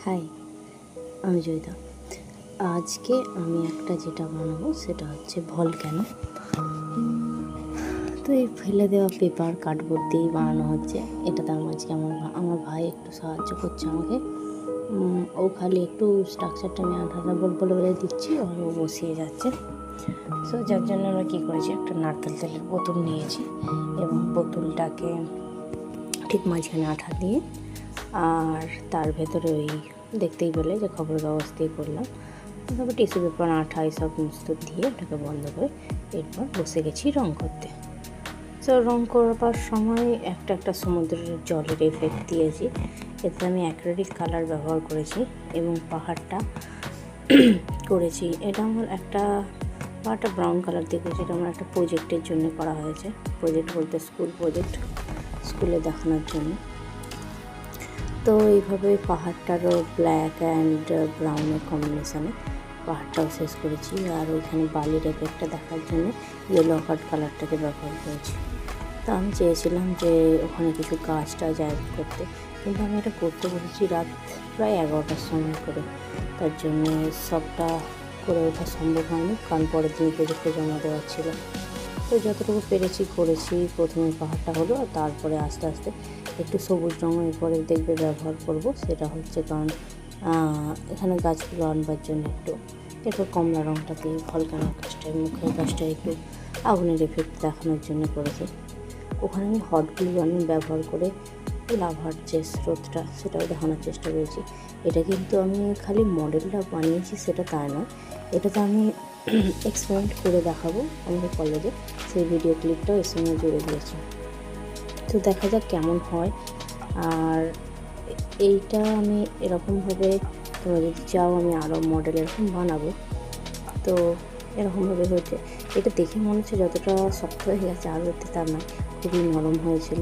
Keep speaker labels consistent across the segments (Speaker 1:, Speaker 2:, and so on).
Speaker 1: High, আমি জয়িতা। আজকে আমি একটা যেটা বানাবো সেটা হচ্ছে ভলক্যানো। তো এই ফেলে দেওয়া পেপার কার্ডবোর্ড দিয়েই বানানো হচ্ছে। এটাতে আজকে আমার ভাই একটু সাহায্য করছে আমাকে। ও খালি একটু স্ট্রাকচারটা আমি আঠা বলে দিচ্ছি আর ও বসিয়ে যাচ্ছে। সো যার জন্য আমরা কী করেছি, একটা নারকেল তেলের বোতল নিয়েছি এবং বোতলটাকে ঠিক মাঝখানে আঠা দিয়ে আর তার ভেতরে ওই দেখতেই পেলে যে খবরের কাগজ দিয়ে করলাম, তারপর টিস্যু পেপার আঠা এইসব সমস্ত দিয়ে ওটাকে বন্ধ করে এরপর বসে গেছি রঙ করতে। সো রঙ করবার সময় একটা সমুদ্রের জলের এফেক্ট দিয়েছি। এতে আমি অ্যাক্রিলিক কালার ব্যবহার করেছি এবং পাহাড়টা করেছি। এটা আমার পাহাড়টা ব্রাউন কালার দিয়ে করেছি। এটা আমার একটা প্রজেক্টের জন্য করা হয়েছে। প্রজেক্ট বলতে স্কুল প্রজেক্ট, স্কুলে দেখানোর জন্য। তো এইভাবে পাহাড়টারও ব্ল্যাক অ্যান্ড ব্রাউনের কম্বিনেশানে পাহাড়টাও শেষ করেছি। আর ওইখানে বালির এফেক্টটা দেখার জন্য ইয়েলো কালারটাকে ব্যবহার করেছি। তো আমি চেয়েছিলাম যে ওখানে কিছু গাছটা অ্যাড করতে, কিন্তু আমি এটা করতে বলেছি রাত প্রায় 11টার সময় করে। তার জন্য সবটা করে ওঠা সম্ভব হয়নি, কারণ পরের দিন প্রজেক্টে জমা দেওয়ার ছিল। তো যতটুকু পেরেছি করেছি। প্রথমে পাহাড়টা হলো, আর তারপরে আস্তে আস্তে একটু সবুজ রঙ এরপরে দেখবে ব্যবহার করব। সেটা হচ্ছে কারণ এখানে গাছগুলো আনবার জন্য এরপর কমলা রঙটা দিয়ে ভলক্যানোর কাজটায়, মুখের কাজটা একটু আগুনের এফেক্ট দেখানোর জন্য করেছি। ওখানে আমি হট গ্লু ব্যবহার করে লাভার যে স্রোতটা সেটাও দেখানোর চেষ্টা করেছি। এটা কিন্তু আমি খালি মডেলটা বানিয়েছি সেটা তাই নয়, এটাতে আমি এক্সপেরিমেন্ট করে দেখাবো আমাদের কলেজে। সেই ভিডিও ক্লিপটাও এর সঙ্গে জুড়ে দিয়েছি। তো দেখা যাক কেমন হয়। আর এইটা আমি এরকমভাবে, তোমরা যদি চাও আমি আরও মডেল এরকম বানাবো। তো এরকমভাবে হয়েছে। এটা দেখে মনে হচ্ছে যতটা শক্ত হয়ে গেছে আর হতে তা না, খুবই নরম হয়েছিল,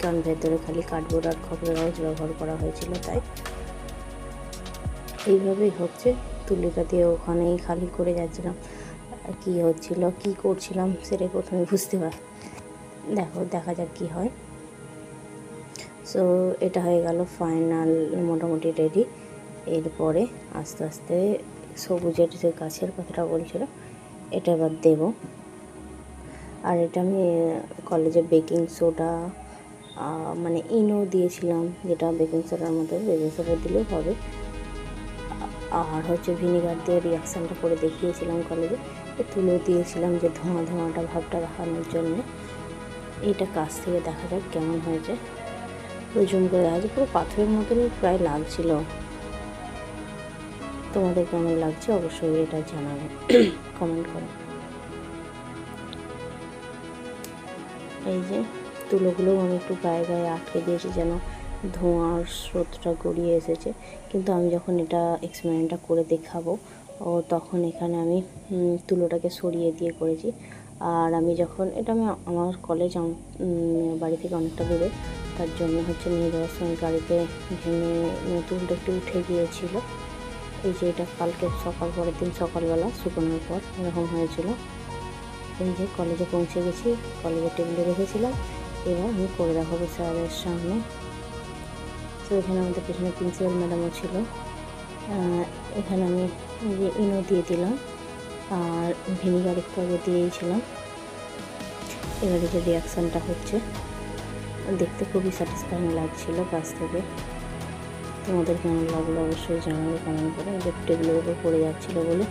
Speaker 1: কারণ ভেতরে খালি কার্ডবোর্ড আর খবরের কাগজ ব্যবহার করা হয়েছিল। তাই এইভাবেই হচ্ছে। তুলিটা দিয়ে ওখানেই খালি করে যাচ্ছিলাম, কী হচ্ছিল কী করছিলাম সেটাই প্রথমে বুঝতে দেখা যাক কী হয়। সো এটা হয়ে গেল ফাইনাল, মোটামুটি রেডি। এরপরে আস্তে আস্তে সবুজের যে গাছের কথাটা বলছিল এটা এবার দেব। আর এটা আমি কলেজে বেকিং সোডা মানে ইনো দিয়েছিলাম, যেটা বেকিং সোডার মতো, বেকিং সোডা দিলেও হবে। আর হচ্ছে ভিনিগার দিয়ে রিয়াকশানটা করে দেখিয়েছিলাম কলেজে। তুলেও দিয়েছিলাম যে ধোঁয়াটা ভাবটা দেখানোর জন্য। এইটা কাছ থেকে দেখা যাক কেমন হয়েছে। পুরো জুম করে দেখা যায় পুরো পাথরের মতনই প্রায় লাগছিল। তোমাদের কেমন লাগছে অবশ্যই এটা জানাবে, কমেন্ট করো। এই যে তুলোগুলো আমি একটু গায়ে গায়ে আটকে দিয়েছি যেন ধোঁয়ার স্রোতটা গড়িয়ে এসেছে। কিন্তু আমি যখন এটা এক্সপেরিমেন্টটা করে দেখাবো তখন এখানে আমি তুলোটাকে সরিয়ে দিয়ে করেছি। আর আমি যখন এটা আমার কলেজ বাড়ি থেকে অনেকটা দূরে, তার জন্য হচ্ছে নিয়ে যাওয়ার সময় গাড়িতে ভেঙে তুলটা একটু উঠে গিয়েছিল। এই যে এটা কালকে পরের দিন সকালবেলা শুকনোর পর এরকম হয়েছিল। এই যে কলেজে পৌঁছে গেছি, কলেজের টেবিলে রেখেছিলাম। এবার আমি করে দেখাবো স্যারের সামনে। তো এখানে আমাদের পেছনে প্রিন্সিপাল ম্যাডামও ছিল। এখানে আমি যে ইনো দিয়ে দিলাম আর ভিনিগার একটু আগে দিয়েছিলাম। এবারে যে রিয়াকশানটা হচ্ছে দেখতে খুবই স্যাটিসফাইং লাগছিল কাছ থেকে। তোমাদের কেমন লাগলো অবশ্যই জানাবে কমেন্ট করে। যে টেবিলের উপর পড়ে যাচ্ছিলো বলে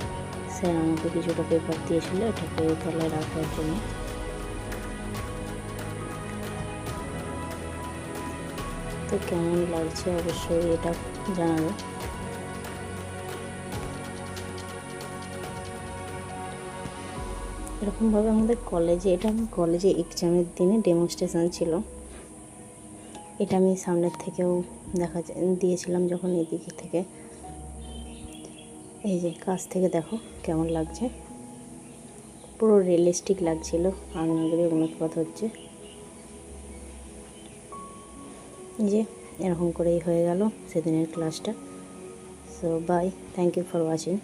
Speaker 1: স্যার আমাকে কিছুটা পেপার দিয়েছিল এটাকে তলায় রাখার জন্য। তো কেমন লাগছে অবশ্যই এটা জানাবে। এরকমভাবে আমাদের কলেজে, এটা আমার কলেজে এক্সামের দিনে ডেমনস্ট্রেশন ছিল। এটা আমি সামনের থেকেও দিয়েছিলাম যখন এদিকে থেকে। এই যে কাছ থেকে দেখো কেমন লাগছে, পুরো রিয়েলিস্টিক লাগছিল। আগ্নেয়গিরি অনুৎপাত হচ্ছে। এই যে এরকম করেই হয়ে গেল সেদিনের ক্লাসটা। So bye, thank you for watching.